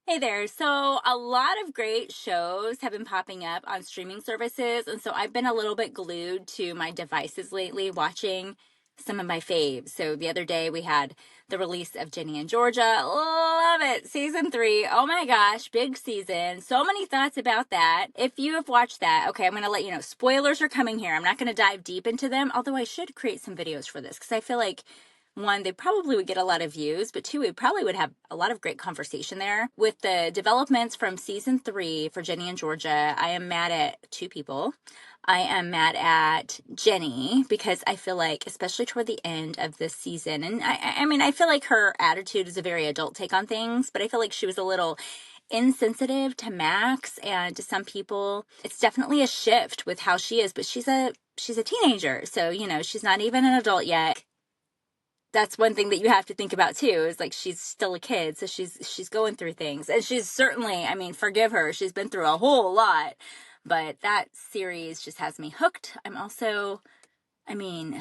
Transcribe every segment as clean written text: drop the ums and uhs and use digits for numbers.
Hey there. So, a lot of great shows have been popping up on streaming services. And so, I've been a little bit glued to my devices lately, watching some of my faves. So, the other day we had the release of Ginny and Georgia. Love it. Season 3. Oh my gosh, big season. So many thoughts about that. If you have watched that, okay, I'm going to let you know. Spoilers are coming here. I'm not going to dive deep into them, although I should create some videos for this because I feel like one, they probably would get a lot of views, but two, we probably would have a lot of great conversation there. With the developments from season 3 for Ginny and Georgia, I am mad at two people. I am mad at Jenny because I feel like, especially toward the end of this season, and I mean, I feel like her attitude is a very adult take on things, but I feel like she was a little insensitive to Max and to some people. It's definitely a shift with how she is, but she's a teenager, so she's not even an adult yet. That's one thing that you have to think about too, is like she's still a kid, so she's going through things, and she's certainly, I mean, forgive her, she's been through a whole lot, but that series just has me hooked. I'm also, I mean,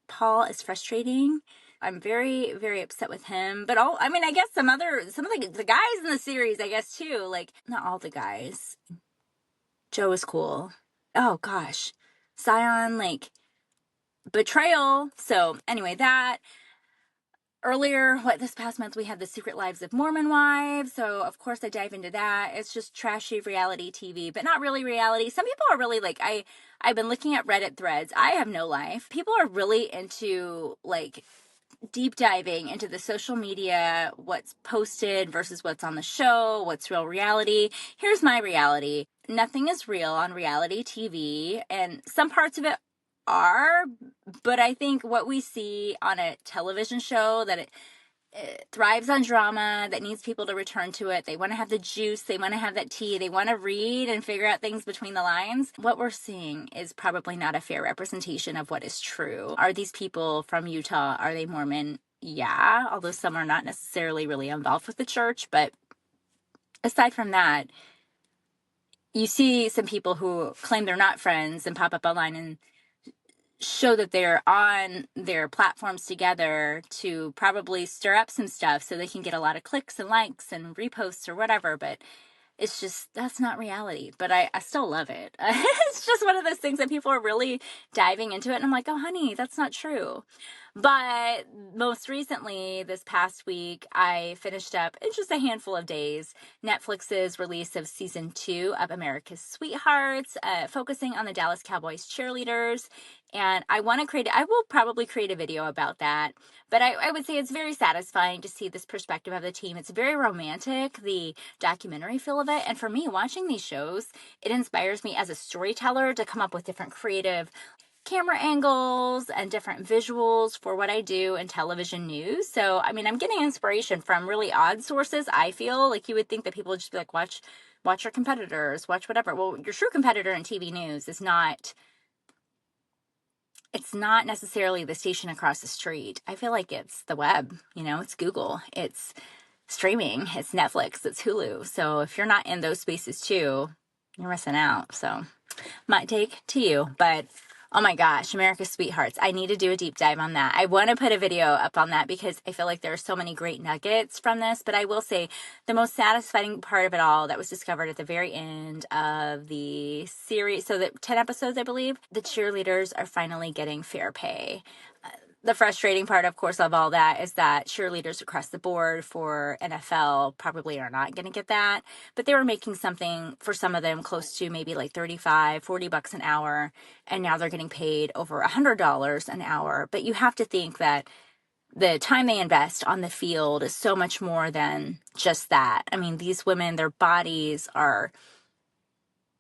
Paul is frustrating. I'm very, very upset with him, but I mean, I guess some of the guys in the series, I guess too, like not all the guys. Joe is cool. Oh gosh, Zion, like betrayal. So anyway, that. Earlier, this past month, we had The Secret Lives of Mormon Wives. So, of course, I dive into that. It's just trashy reality TV, but not really reality. Some people are really like, I've been looking at Reddit threads. I have no life. People are really into like deep diving into the social media, what's posted versus what's on the show, what's real reality. Here's my reality. Nothing is real on reality TV, and some parts of it are, but I think what we see on a television show that it thrives on drama, that needs people to return to it. They want to have the juice. They want to have that tea. They want to read and figure out things between the lines. What we're seeing is probably not a fair representation of what is true. Are these people from Utah? Are they Mormon? Yeah, although some are not necessarily really involved with the church. But aside from that, you see some people who claim they're not friends and pop up online and show that they're on their platforms together to probably stir up some stuff so they can get a lot of clicks and likes and reposts or whatever. But it's just, that's not reality. But I still love it. It's just one of those things that people are really diving into it. And I'm like, oh, honey, that's not true. But most recently, this past week, I finished up in just a handful of days Netflix's release of season 2 of America's Sweethearts, focusing on the Dallas Cowboys cheerleaders. And I will probably create a video about that. But I would say it's very satisfying to see this perspective of the team. It's very romantic, the documentary feel of it. And for me, watching these shows, it inspires me as a storyteller to come up with different creative camera angles and different visuals for what I do in television news. So, I mean, I'm getting inspiration from really odd sources. I feel like you would think that people would just be like, watch your competitors, watch whatever. Well, your true competitor in TV news is not, it's not necessarily the station across the street. I feel like it's the web, it's Google, it's streaming, it's Netflix, it's Hulu. So if you're not in those spaces too, you're missing out. So my take to you, but oh my gosh, America's Sweethearts. I need to do a deep dive on that. I want to put a video up on that because I feel like there are so many great nuggets from this, but I will say the most satisfying part of it all that was discovered at the very end of the series, so that 10 episodes, I believe, the cheerleaders are finally getting fair pay. The frustrating part, of course, of all that is that cheerleaders across the board for NFL probably are not going to get that. But they were making something for some of them close to maybe like $35-$40 an hour. And now they're getting paid over $100 an hour. But you have to think that the time they invest on the field is so much more than just that. I mean, these women, their bodies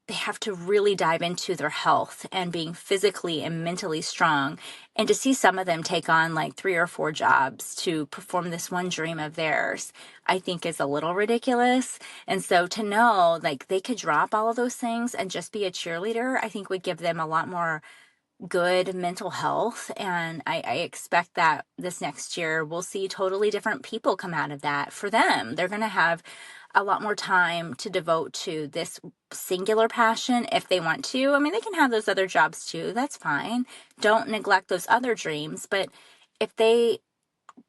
they have to really dive into their health and being physically and mentally strong. And to see some of them take on like 3 or 4 jobs to perform this one dream of theirs, I think is a little ridiculous. And so to know like they could drop all of those things and just be a cheerleader, I think would give them a lot more good mental health. And I expect that this next year we'll see totally different people come out of that. For them, they're going to have a lot more time to devote to this singular passion if they want to. I mean, they can have those other jobs too. That's fine. Don't neglect those other dreams. But if they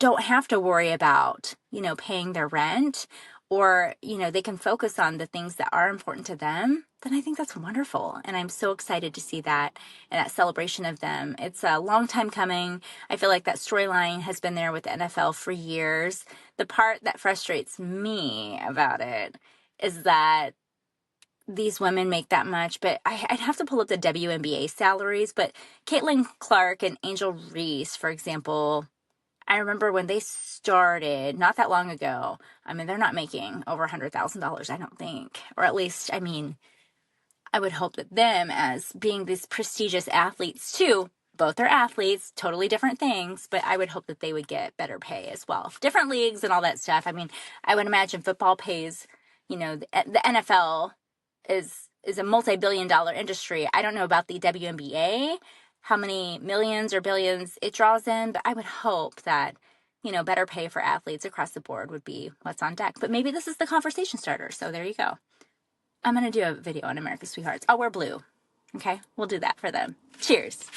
don't have to worry about, paying their rent or, they can focus on the things that are important to them, then I think that's wonderful. And I'm so excited to see that and that celebration of them. It's a long time coming. I feel like that storyline has been there with the NFL for years. The part that frustrates me about it is that these women make that much, but I'd have to pull up the WNBA salaries. But Caitlin Clark and Angel Reese, for example, I remember when they started not that long ago. I mean, they're not making over $100,000, I don't think. Or at least, I mean, I would hope that them, as being these prestigious athletes too, both are athletes, totally different things, but I would hope that they would get better pay as well. Different leagues and all that stuff. I mean, I would imagine football pays, the NFL is a multi-billion-dollar industry. I don't know about the WNBA, how many millions or billions it draws in, but I would hope that, better pay for athletes across the board would be what's on deck. But maybe this is the conversation starter, so there you go. I'm going to do a video on America's Sweethearts. I'll wear blue. Okay? We'll do that for them. Cheers.